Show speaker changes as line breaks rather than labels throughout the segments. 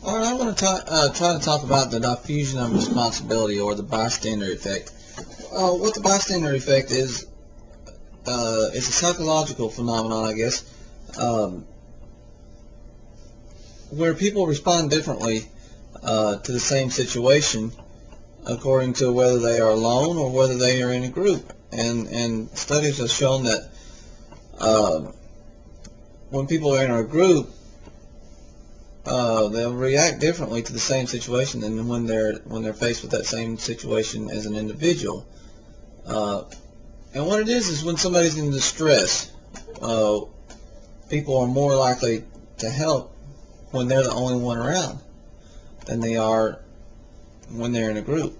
All right, I'm going to try to talk about the diffusion of responsibility, or the bystander effect. What the bystander effect is, it's a psychological phenomenon, I guess, um, where people respond differently to the same situation according to whether they are alone or whether they are in a group. And studies have shown that uh, when people are in a group, they'll react differently to the same situation than when they're faced with that same situation as an individual. Uh, and what it is when somebody's in distress, uh, people are more likely to help when they're the only one around than they are when they're in a group.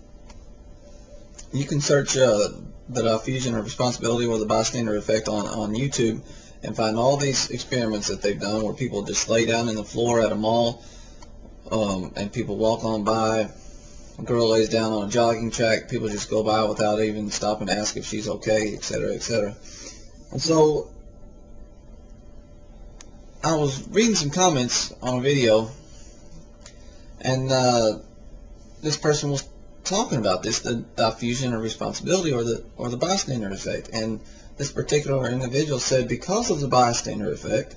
You can search the diffusion of responsibility or the bystander effect on YouTube and find all these experiments that they've done where people just lay down in the floor at a mall, and people walk on by. A girl lays down on a jogging track, people just go by without even stopping to ask if she's okay, etc., etc. And so I was reading some comments on a video, and this person was talking about this, the diffusion of responsibility, or the bystander effect. And this particular individual said, because of the bystander effect,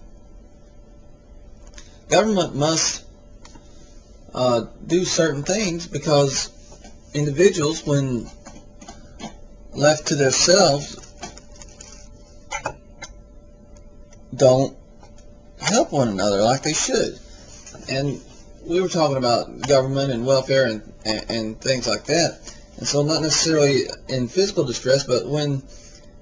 government must do certain things, because individuals, when left to themselves, don't help one another like they should. And we were talking about government and welfare and things like that. And so not necessarily in physical distress, but when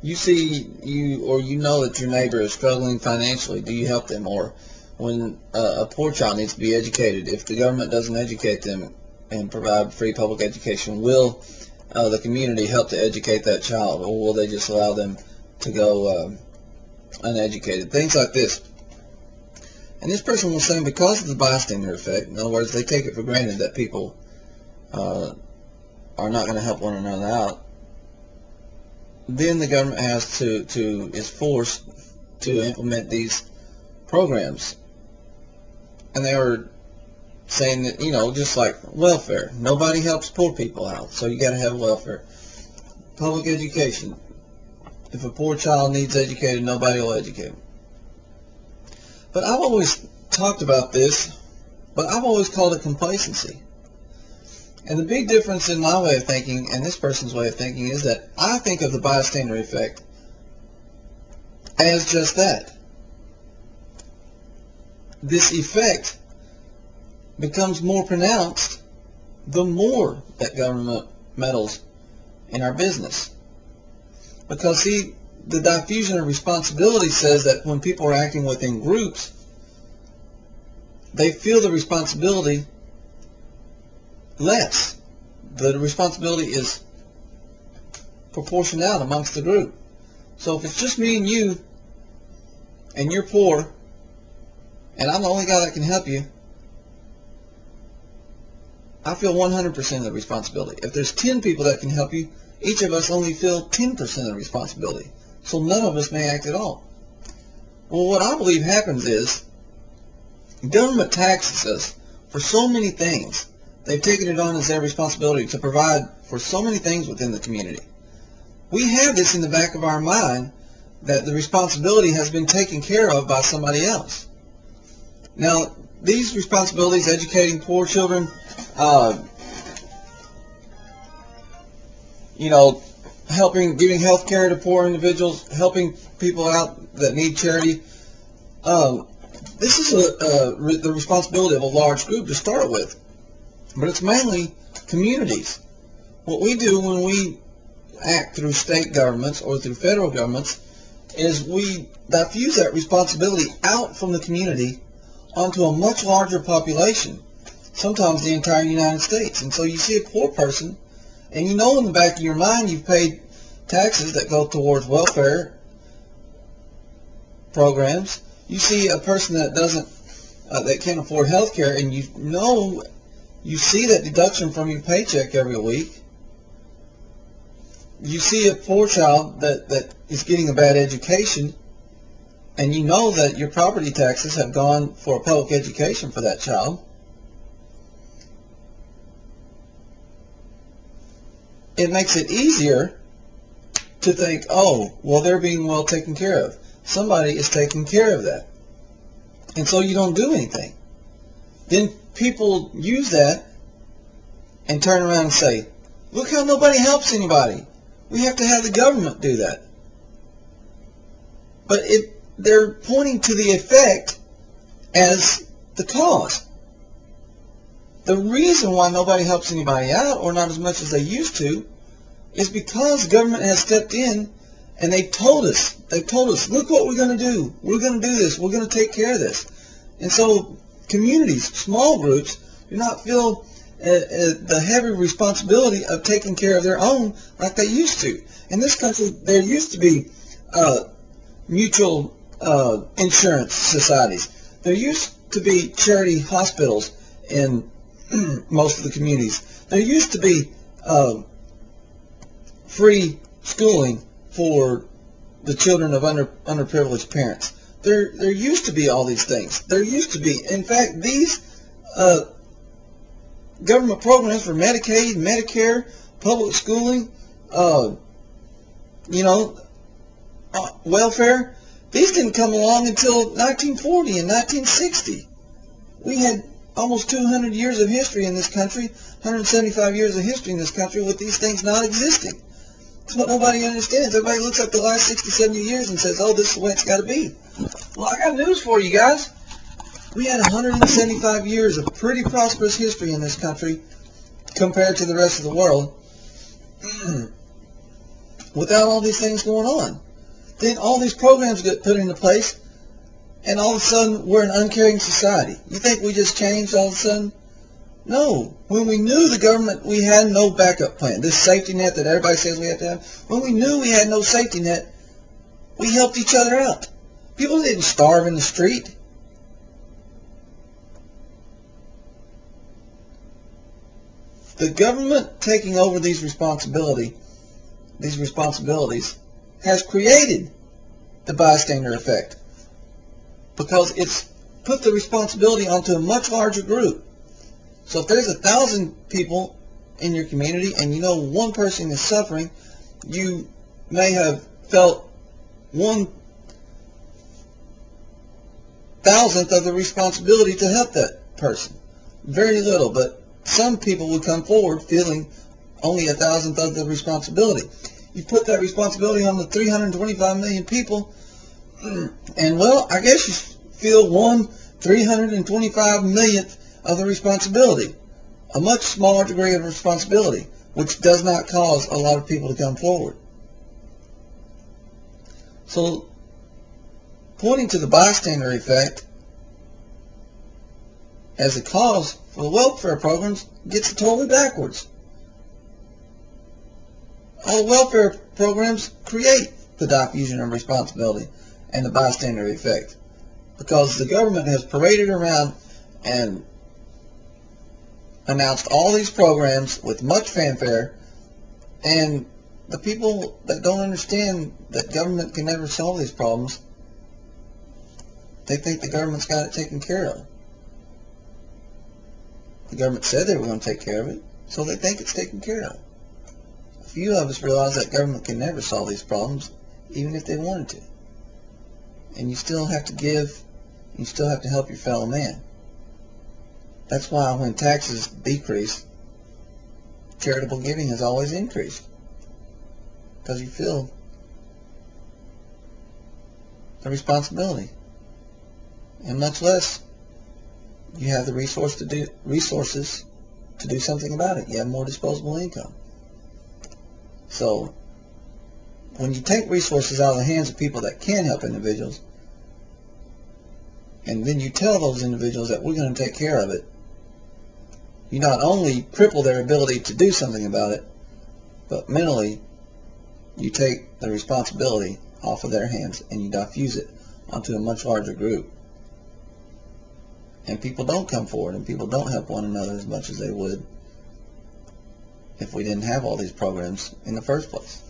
you see you know that your neighbor is struggling financially, do you help them? Or when a poor child needs to be educated, if the government doesn't educate them and provide free public education, will the community help to educate that child, or will they just allow them to go uneducated? Things like this. And this person was saying, because of the bystander effect, in other words, they take it for granted that people are not going to help one another out, then the government is forced to implement these programs. And they were saying that, just like welfare, nobody helps poor people out, so you got to have welfare. Public education, if a poor child needs educated, nobody will educate them. But I've always talked about this, but I've always called it complacency. And the big difference in my way of thinking and this person's way of thinking is that I think of the bystander effect as just that. This effect becomes more pronounced the more that government meddles in our business. Because, see, the diffusion of responsibility says that when people are acting within groups, they feel the responsibility less. The responsibility is proportionate amongst the group. So if it's just me and you, and you're poor, and I'm the only guy that can help you, I feel 100% of the responsibility. If there's 10 people that can help you, each of us only feel 10% of the responsibility. So none of us may act at all. Well, what I believe happens is government taxes us for so many things. They've taken it on as their responsibility to provide for so many things within the community. We have this in the back of our mind that the responsibility has been taken care of by somebody else. Now, these responsibilities, educating poor children, giving health care to poor individuals, helping people out that need charity, this is the responsibility of a large group to start with. But it's mainly communities. What we do when we act through state governments or through federal governments is we diffuse that responsibility out from the community onto a much larger population, sometimes the entire United States. And so you see a poor person, and you know in the back of your mind you've paid taxes that go towards welfare programs. You see a person that that can't afford health care, and you see that deduction from your paycheck every week. You see a poor child that is getting a bad education, and you know that your property taxes have gone for a public education for that child. it makes it easier to think, oh, well, they're being well taken care of. Somebody is taking care of that. And so you don't do anything. Then people use that and turn around and say, look how nobody helps anybody. We have to have the government do that. But they're pointing to the effect as the cause. The reason why nobody helps anybody out, or not as much as they used to, is because the government has stepped in and they told us, look what we're going to do. We're going to do this. We're going to take care of this. And so communities, small groups, do not feel the heavy responsibility of taking care of their own like they used to. In this country, there used to be mutual insurance societies. There used to be charity hospitals in most of the communities. There used to be free schooling for the children of underprivileged parents. There used to be all these things. There used to be, in fact, these government programs for Medicaid, Medicare, public schooling, welfare, these didn't come along until 1940 and 1960. We had almost 200 years of history in this country, 175 years of history in this country with these things not existing. That's what nobody understands. Everybody looks at the last 60, 70 years and says, oh, this is the way it's got to be. Well, I got news for you guys. We had 175 years of pretty prosperous history in this country compared to the rest of the world without all these things going on. Then all these programs get put into place, and all of a sudden we're an uncaring society. You think we just changed all of a sudden? No. When we knew the government, we had no backup plan. This safety net that everybody says we have to have, when we knew we had no safety net, we helped each other out. People didn't starve in the street. The government taking over these responsibilities has created the bystander effect, because it's put the responsibility onto a much larger group. So if there's 1,000 people in your community and you know one person is suffering, you may have felt 1,000th of the responsibility to help that person. Very little, but some people would come forward feeling only 1,000th of the responsibility. You put that responsibility on the 325 million people, and well, I guess you feel 1/325 millionth of the responsibility. A much smaller degree of responsibility, which does not cause a lot of people to come forward. So, pointing to the bystander effect as a cause for the welfare programs gets it totally backwards. All the welfare programs create the diffusion of responsibility and the bystander effect, because the government has paraded around and announced all these programs with much fanfare, and the people that don't understand that government can never solve these problems, they think the government's got it taken care of. The government said they were going to take care of it, so they think it's taken care of. A few of us realize that government can never solve these problems, even if they wanted to. And you still have to give, you still have to help your fellow man. That's why when taxes decrease, charitable giving has always increased, because you feel the responsibility, and much less you have the resources to do something about it. You have more disposable income. So when you take resources out of the hands of people that can help individuals, and then you tell those individuals that we're going to take care of it, you not only cripple their ability to do something about it, but mentally you take the responsibility off of their hands and you diffuse it onto a much larger group. And people don't come forward, and people don't help one another as much as they would if we didn't have all these programs in the first place.